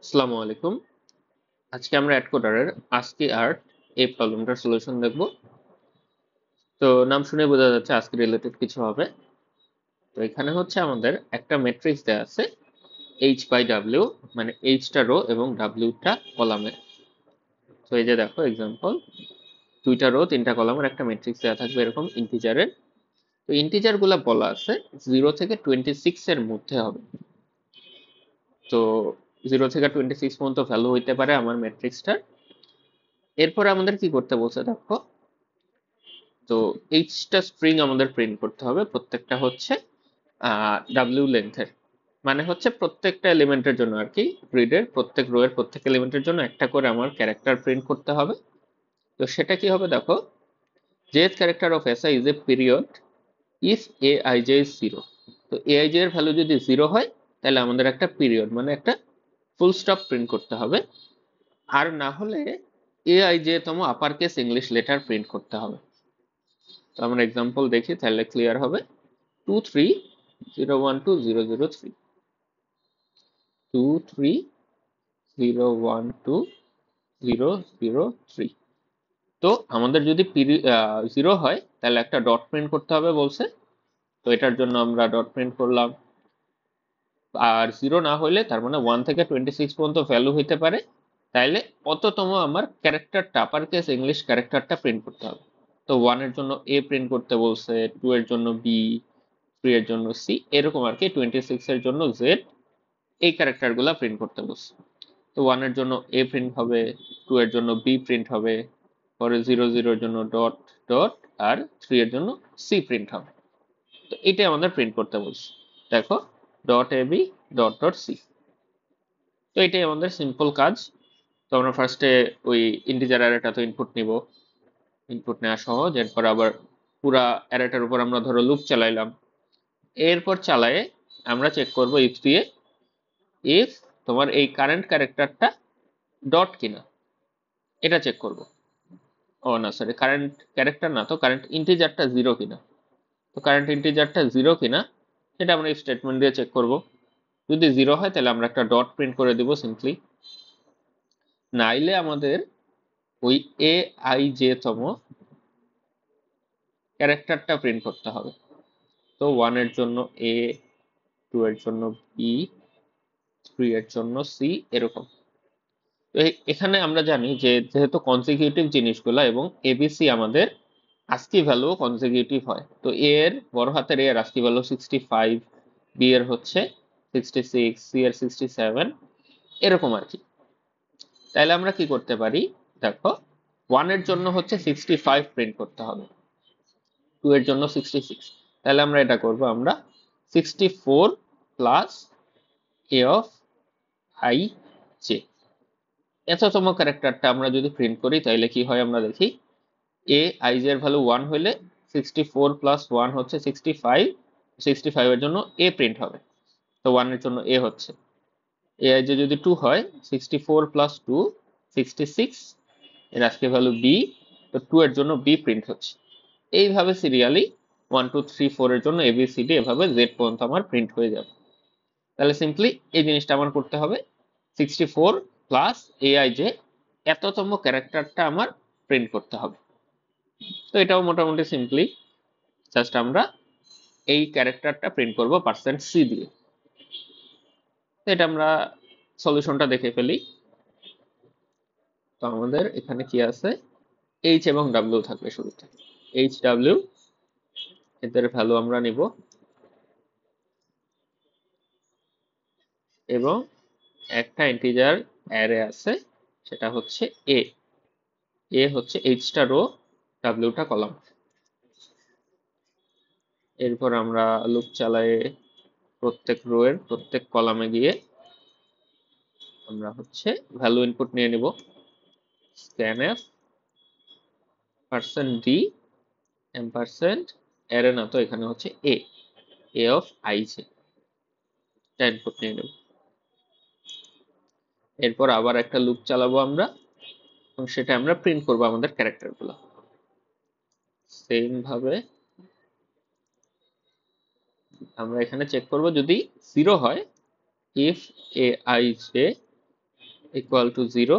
আসসালামু আলাইকুম। আজকে আমরা অ্যাড কোডারের ASCII আর্ট এই প্রবলেমটার সলিউশন দেখব। তো নাম শুনে বোঝা যাচ্ছে ASCII রিলেটেড কিছু হবে। তো এখানে হচ্ছে আমাদের একটা ম্যাট্রিক্স দেওয়া আছে h বাই w, মানে h টা রো এবং w টা কলামের। তো এই যে দেখো এক্সাম্পল, দুইটা রো তিনটা কলামের একটা ম্যাট্রিক্স দেওয়া থাকবে এরকম ইন্টিজারের। তো ইন্টিজার গুলা বলা আছে 0 থেকে 26 এর মধ্যে হবে। তো 0 থেকে 26 পর্যন্ত ভ্যালু হইতে পারে আমার ম্যাট্রিক্সটার। এরপরে আমাদের কি করতে বলছে দেখো, তো এইচটা স্ট্রিং আমাদের প্রিন্ট করতে হবে, প্রত্যেকটা হচ্ছে ডাব্লিউ লেন্থের, মানে হচ্ছে প্রত্যেকটা এলিমেন্টের জন্য আর কি, গ্রিডের প্রত্যেক রো এর প্রত্যেক এলিমেন্টের জন্য একটা করে আমার ক্যারেক্টার প্রিন্ট করতে হবে। তো সেটা কি হবে দেখো, jth character of SI is a period if aij is 0। তো aij এর ভ্যালু যদি 0 হয় তাহলে আমাদের একটা পিরিয়ড মানে একটা ফুল স্টপ প্রিন্ট করতে হবে, আর না হলে aij তম upper case English letter print করতে হবে। তো আমরা এক্সাম্পল দেখি তাহলে ক্লিয়ার হবে। 23012003, 23012003। তো আমাদের যদি 0 হয় তাহলে একটা ডট প্রিন্ট করতে হবে বলছে। তো এটার জন্য আমরা ডট প্রিন্ট করলাম। আর 0 না হইলে তার মানে 1 থেকে 26 পর্যন্ত ভ্যালু হইতে পারে, তাইলে অততম আমার ক্যারেক্টারটা আপার কেস ইংলিশ ক্যারেক্টারটা প্রিন্ট করতে হবে। তো 1 এর জন্য এ প্রিন্ট করতে বলছে, 2 এর জন্য বি, 3 এর জন্য সি, এরকম আর কি। 26 এর জন্য জেড, এই ক্যারেক্টার গুলা প্রিন্ট করতে বলছে। তো 1 এর জন্য এ প্রিন্ট হবে, 2 এর জন্য বি প্রিন্ট হবে, পরে 0 এর জন্য ডট ডট, আর 3 এর জন্য সি প্রিন্ট হবে। তো এটাই আমাদের প্রিন্ট করতে বলছে। দেখো, dot A B dot dot C. তো এটাই আমাদের সিম্পল কাজ। তো আমরা ফার্স্টে ওই ইন্টিজার অ্যারেটা তো ইনপুট নিব, ইনপুট নেওয়া সহজ। এরপর আবার পুরা অ্যারেটার উপর আমরা ধরো লুপ চালাইলাম। এরপর চালায়ে আমরা চেক করব ইফ দিয়ে, ইফ তোমার এই কারেন্ট ক্যারেক্টারটা ডট কিনা এটা চেক করব। ও না, সরি, কারেন্ট ক্যারেক্টার না, তো কারেন্ট ইন্টিজারটা 0 কিনা। তো কারেন্ট ইন্টিজারটা 0 কিনা সেটা আমরা এই স্টেটমেন্ট দিয়ে চেক করব। যদি 0 হয় তাহলে আমরা একটা ডট প্রিন্ট করে দিব সিম্পলি। নাইলে আমাদের ওই এ আই জে তম ক্যারেক্টারটা প্রিন্ট করতে হবে। তো 1 এর জন্য এ, 2 এর জন্য বি, 3 এর জন্য সি, এরকম। তো এখানে আমরা জানি যে যেহেতু কনজিকিউটিভ জিনিসগুলা এবং এবিসি আমাদের আস্কি ভ্যালু কনজিকিউটিভ হয়। তো এ এর বড় হাতের এ এর আস্কি ভ্যালু 65, বি এর হচ্ছে 66, সি এর 67, এরকম আর কি। তাহলে আমরা কি করতে পারি দেখো, 1 এর জন্য হচ্ছে 65 প্রিন্ট করতে হবে, 2 এর জন্য 66। তাহলে আমরা এটা করব, আমরা 64 plus a of I J, এততম ক্যারেক্টারটা আমরা যদি প্রিন্ট করি তাহলে কি হয় আমরা দেখি। এ আই জে এর ভ্যালু 1 হইলে 64 প্লাস 1 হচ্ছে 65, 65 এর জন্য এ প্রিন্ট হবে। তো 1 এর জন্য এ হচ্ছে, এ আই জে যদি 2 হয়, 64 প্লাস 2 66, এর আজকে ভ্যালু বি, তো 2 এর জন্য বি প্রিন্ট হচ্ছে। এইভাবে সিরিয়ালি 1 2 3 4 এর জন্য এবিসিডি এভাবে জেড পর্যন্ত আমার প্রিন্ট হয়ে যাবে। তাহলে সিম্পলি এই জিনিসটা আমার করতে হবে, 64 প্লাস এআই যে এততম ক্যারেক্টারটা আমার প্রিন্ট করতে হবে। তো এটাও মোটামুটি সিম্পলি, জাস্ট আমরা এই ক্যারেক্টারটা প্রিন্ট করব পার্সেন্ট সি দিয়ে। তো এটা আমরা সলিউশনটা দেখে ফেলি। তো আমাদের এখানে কি আছে, এইচ এবং ডাব্লিউ থাকবে শুরুতে। এইচ ডাব্লিউ এদের ভ্যালু আমরা নিব, এবং একটা ইন্টিজার অ্যারে আছে সেটা হচ্ছে এ, এ হচ্ছে এইচটা রো, ডাব্লিউটা কলাম। এরপর আমরা লুপ চালায়ে প্রত্যেক রো এর প্রত্যেক কলামে গিয়ে আমরা হচ্ছে ভ্যালু ইনপুট নিয়ে নিব, scanf %d এম্পারস্যান্ড অ্যারে, না তো এখানে হচ্ছে এ, এ অফ আই জে, এটা ইনপুট নিয়ে নেব। এরপর আবার একটা লুপ চালাবো আমরা, এবং সেটা আমরা প্রিন্ট করব আমাদের ক্যারেক্টারগুলো সেম ভাবে। আমরা এখানে চেক করব যদি 0 হয়, if A I J equal to 0,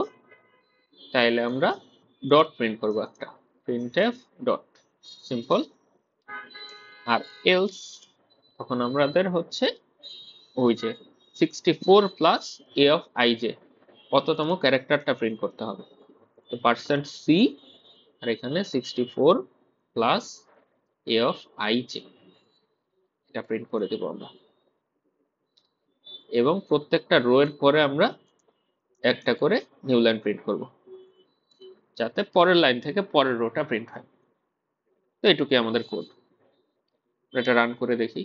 তাইলে আমরা ডট প্রিন্ট করব একটা, printf ডট, সিম্পল। আর এলস তখন আমাদের হচ্ছে ওই যে 64 plus a of I J কততম ক্যারেক্টারটা প্রিন্ট করতে হবে। তো পার্সেন্ট সি আর এখানে 64 plus a of I J, এটা প্রিন্ট করে দেবো আমরা। এবং প্রত্যেকটা রো এর পরে আমরা একটা করে নিউ লাইন প্রিন্ট করব, যাতে পরের লাইন থেকে পরের রোটা প্রিন্ট হয়। তো এটুকুই আমাদের কোড। এটা রান করে দেখি।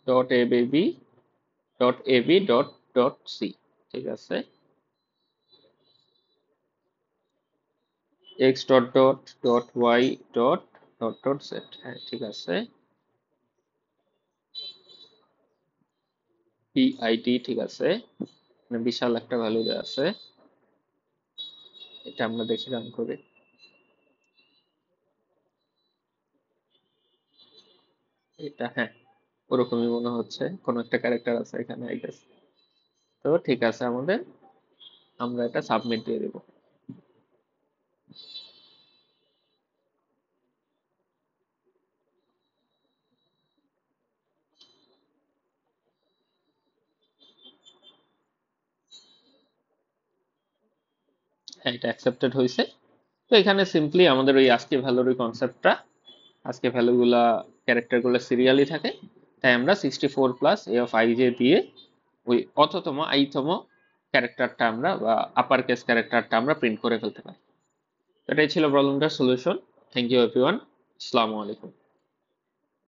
Dot A baby dot A B dot dot C, ঠিক আছে। X dot dot dot Y dot dot dot Z, হ্যাঁ ঠিক আছে। পিআইডি, ঠিক আছে, মানে বিশাল একটা ভ্যালু দেওয়া আছে। এটা আমরা দেখি রান করে। এটা হ্যাঁ ওরকমই মনে হচ্ছে, কোনো একটা ক্যারেক্টার আছে এখানে আই গেস। তো ঠিক আছে আমাদের, আমরা এটা সাবমিট দিয়ে দেব। হ্যাঁ এটা অ্যাকসেপ্টেড হয়েছে। তো এখানে সিম্পলি আমাদের ওই আজকে ভ্যালুর ওই কনসেপ্টটা, আজকে ভ্যালুগুলা ক্যারেক্টারগুলো সিরিয়ালি থাকে, তাই আমরা 64 plus a of I J দিয়ে ওই অততম আইতম ক্যারেক্টারটা আমরা বা আপার কেস ক্যারেক্টারটা আমরা প্রিন্ট করে ফেলতে পারি। এটাই ছিল প্রবলেমটার সলিউশন। থ্যাংক ইউ এভরিওয়ান, আসসালামু আলাইকুম।